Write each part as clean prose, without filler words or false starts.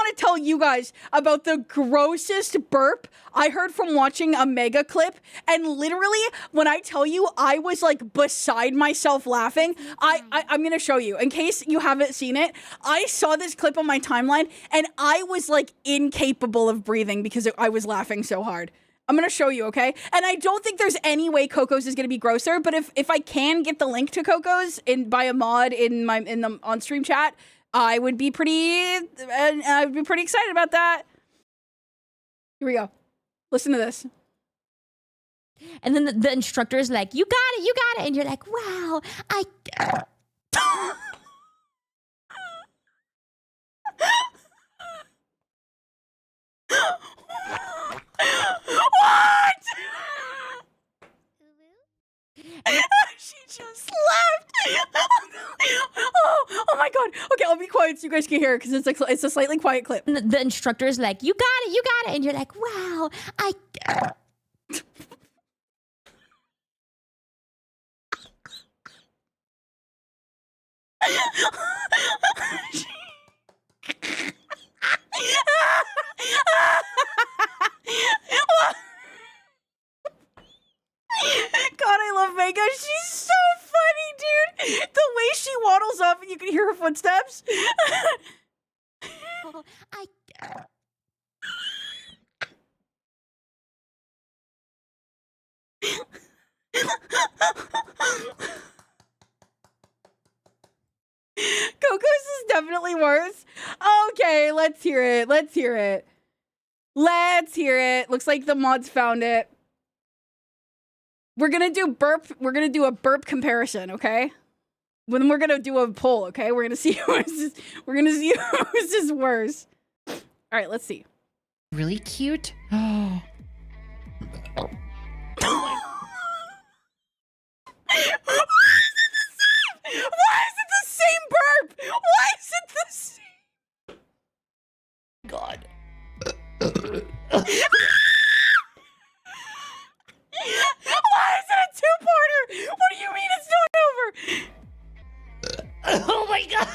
gotta tell you guys about the grossest burp I heard from watching a mega clip. And literally, when I tell you, I was like beside myself laughing. I'm gonna show you in case you haven't seen it. I saw this clip on my timeline and I was like incapable of breathing because I was laughing so hard. I'm gonna show you, okay? And I don't think there's any way Coco's is gonna be grosser, but if I can get the link to Coco's by a mod in the on stream chat, I would be pretty excited about that. Here we go. Listen to this. And then the instructor is like, you got it. And you're like, wow, What? She just left. Oh my god. Okay, I'll be quiet so you guys can hear it because it's a slightly quiet clip. And the instructor is like, you got it. And you're like, wow, God, I love Vega. She's so funny, dude. The way she waddles up and you can hear her footsteps. Coco's is definitely worse. Okay, let's hear it. Looks like the mods found it. We're gonna do a burp comparison, okay? Then we're gonna do a poll, okay? We're gonna see who's is worse. All right, let's see. Really cute. Oh. Why is it the same burp? Why is it the same? God. Why is it a two-parter? What do you mean it's not over? Oh my god.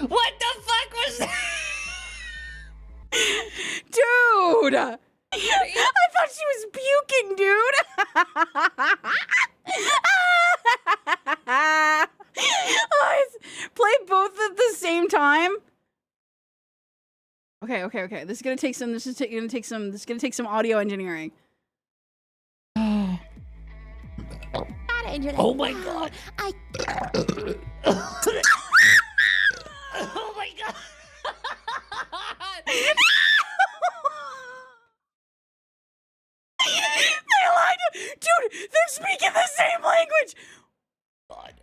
What the fuck was that? Dude! I thought she was puking, dude! Play both at the same time? Okay. This is gonna take some audio engineering. and you're like, oh my god. Oh my god. They lied to- Dude, they're speaking the same language! God.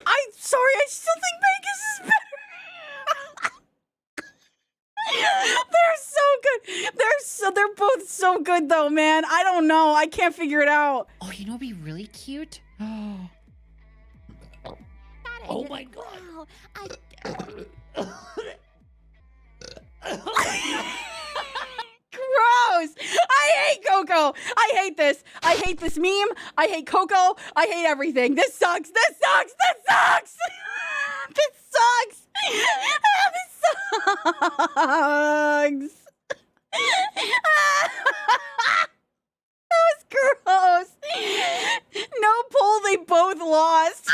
I'm sorry, I still think Vegas is better. They're so good. They're both so good though, man. I don't know. I can't figure it out. Oh, you know what'd be really cute? Oh. Oh my god. Gross. I hate Coco. I hate this. I hate this meme. I hate Coco. I hate everything. This sucks. This sucks. This sucks. This sucks. This sucks. That was gross. No poll, they both lost.